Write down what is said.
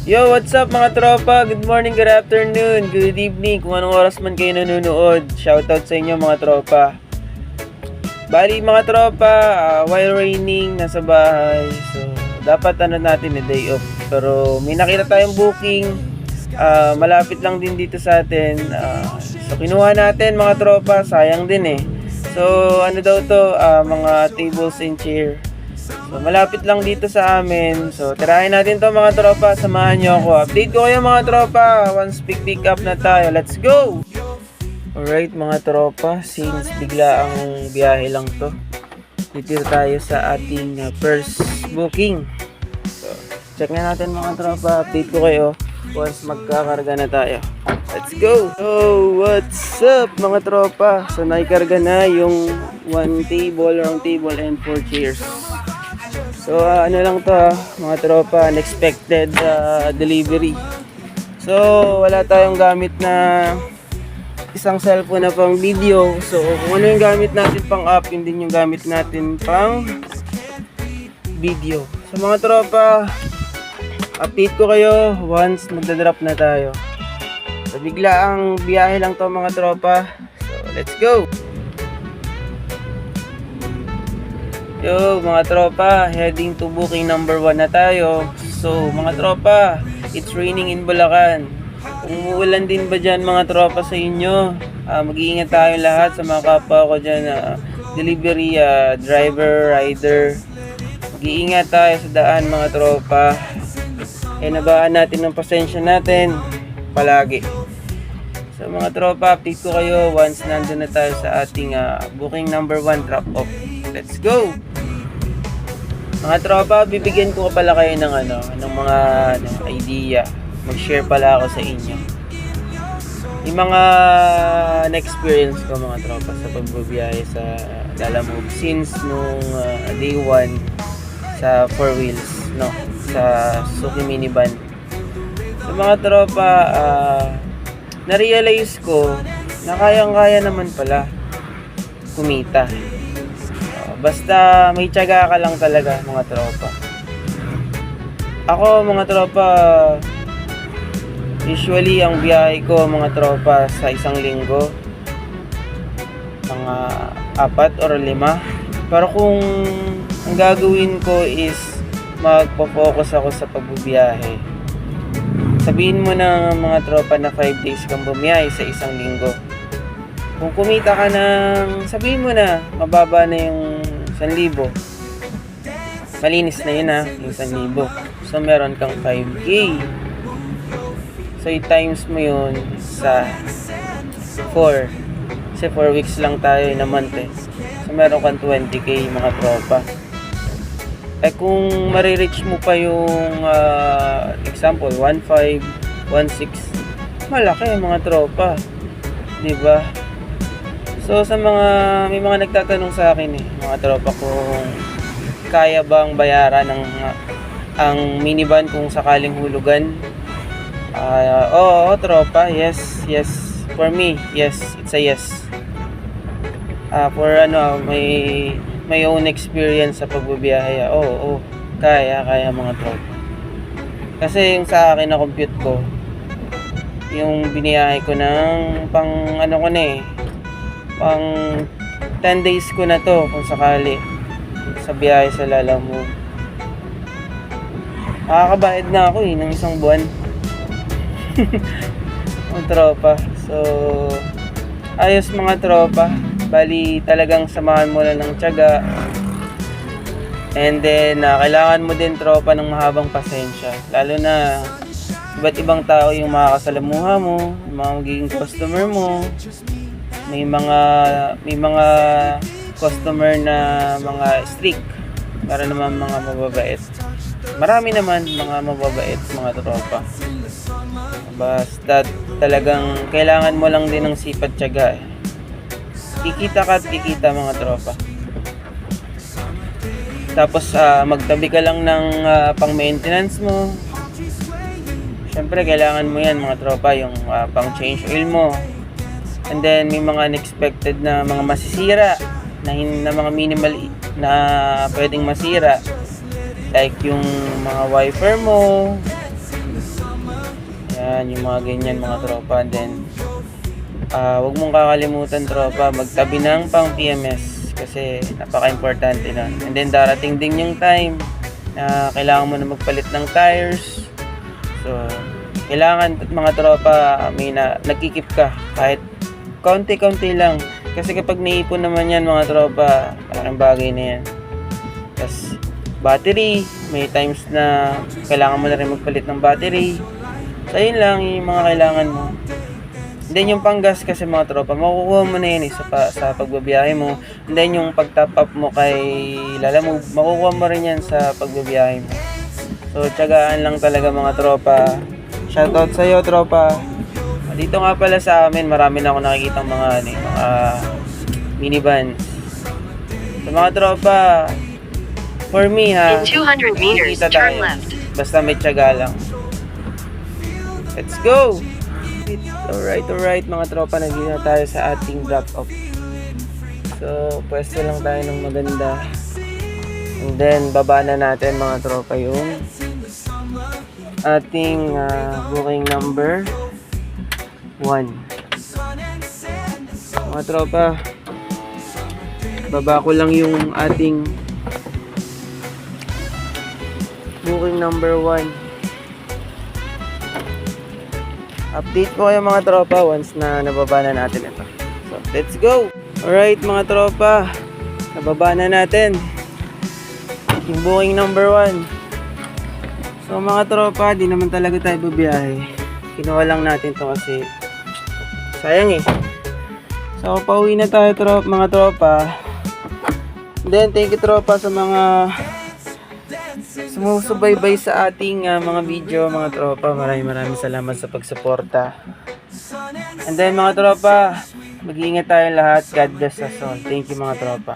Yo, what's up mga tropa? Good morning, good afternoon, good evening. Kung anong oras man kayo nanonood, shoutout sa inyo mga tropa. Bali mga tropa, while raining, nasa bahay. So, dapat natin day off. Pero may nakita tayong booking. Malapit lang din dito sa atin. So, kinuha natin mga tropa. Sayang din eh. So, ano daw to? Mga tables and chair. So, malapit lang dito sa amin. So, tirahin natin to mga tropa. Samahan nyo ako. Update ko kayo mga tropa. Once pick up na tayo. Let's go! Alright mga tropa. Since bigla ang biyahe lang to, dito tayo sa ating first booking. So, check na natin mga tropa. Update ko kayo once magkakarga na tayo. Let's go! So, what's up mga tropa? So, naikarga na yung 1 table, round table, and 4 chairs. So, ano lang to mga tropa, unexpected delivery. So, wala tayong gamit na isang cellphone na pang video. So, kung ano yung gamit natin pang app, yun din yung gamit natin pang video. So, mga tropa, update ko kayo once magdadrop na tayo. So, bigla ang biyahe lang to mga tropa. So, let's go! Yo mga tropa, heading to booking number 1 na tayo. So mga tropa, it's raining in Bulacan. Kung uulan din ba dyan mga tropa sa inyo, mag-iingat tayo lahat sa mga kapwa ko dyan, delivery, driver, rider. Mag-iingat tayo sa daan mga tropa. Nabaan natin ng pasensya natin palagi. So mga tropa, update ko kayo once nandun na tayo sa ating booking number 1 drop off. Let's go! Mga tropa, bibigyan ko pala kayo ng mga idea. Mag-share pala ako sa inyo. Yung mga na-experience ko mga tropa sa pagbabiyahe sa Lalamove since nung day 1 sa 4 wheels, no? Sa Suzuki minivan. So mga tropa, na-realize ko na kayang-kaya naman pala kumita. Basta may tiyaga ka lang talaga mga tropa. Ako mga tropa, usually ang biyahe ko mga tropa sa isang linggo, mga 4 or 5. Pero kung ang gagawin ko is magpo-focus ako sa pagbibiyahe, sabihin mo na mga tropa na 5 days kang bumiyahe sa isang linggo. Kung kumita ka ng, sabihin mo na, mababa na yung 1,000. Malinis na yun yung 1,000. So, meron kang 5K. So, i-times mo yun sa 4. Kasi 4 weeks lang tayo in a month eh. So, meron kang 20K mga tropa. Kung marireach mo pa yung, example, 1,500, 1,600, malaki mga tropa. Diba? So sa may mga nagtatanong sa akin mga tropa kung kaya bang bayaran ang minivan kung sakaling hulugan. Oo tropa, yes. For me, yes, it's a yes. For may own experience sa pagbibiyahe. Oo, kaya mga tropa. Kasi yung sa akin na compute ko, yung biniyahe ko ng pang pang 10 days ko na to kung sakali sa biyahe sa Lalamove. Makakabayad na ako ng isang buwan. Mga tropa. So ayos mga tropa. Bali talagang samahan mo lang ng tiyaga. And then kailangan mo din tropa ng mahabang pasensya. Lalo na iba't ibang tao yung makakasalamuha mo, yung mga magiging customer mo. May mga customer na mga strict, para naman mga mababait. Marami naman mga mababait mga tropa. Basta talagang kailangan mo lang din ng sipag tiyaga. Kikita mga tropa. Tapos magtabi ka lang ng pang maintenance mo. Syempre kailangan mo yan mga tropa, yung pang change oil mo. And then may mga unexpected na mga masisira na mga minimal na pwedeng masira, like yung mga wiper mo, Yan, yung mga ganyan mga tropa. And then, huwag mong kakalimutan tropa, magtabi ng pang PMS kasi napaka-importante na. And then darating din yung time na kailangan mo na magpalit ng tires. So, kailangan mga tropa, may nagkikip ka kahit kaunti-kaunti lang. Kasi kapag naipon naman yan mga tropa, malaking bagay na yan. Tapos, battery, may times na kailangan mo na rin magpalit ng battery. So, yun lang yung mga kailangan mo. Then yung panggas kasi mga tropa, makukuha mo na yun sa pagbabiyahe mo. And then yung pag-top up mo kay Lalamove, makukuha mo rin yan sa pagbabiyahe mo. So tiyagaan lang talaga mga tropa. Shoutout sa iyo tropa. Dito nga pala sa amin, marami na ako nakikita mga minivans. So mga tropa, for me ha, In 200 meters, kikita turn tayo. left. Basta may tiyaga lang. Let's go! Alright mga tropa, nandito na tayo sa ating drop off. So, pwesto lang tayo ng maganda. And then, baba na natin mga tropa yung ating booking number 1. Mga tropa, baba ko lang yung ating booking number 1. Update ko kayo mga tropa once na nababa na natin ito. So, let's go! Alright mga tropa, nababa na natin yung booking number 1. So mga tropa, di naman talaga tayo bubiyahe. Kinuha lang natin to kasi sayang eh. So pauwi na tayo mga tropa. Then thank you tropa sa mga sumusubaybay sa ating mga video mga tropa. Maraming salamat sa pagsuporta. And then mga tropa, mag-iingat tayo lahat. God bless us all. Thank you mga tropa.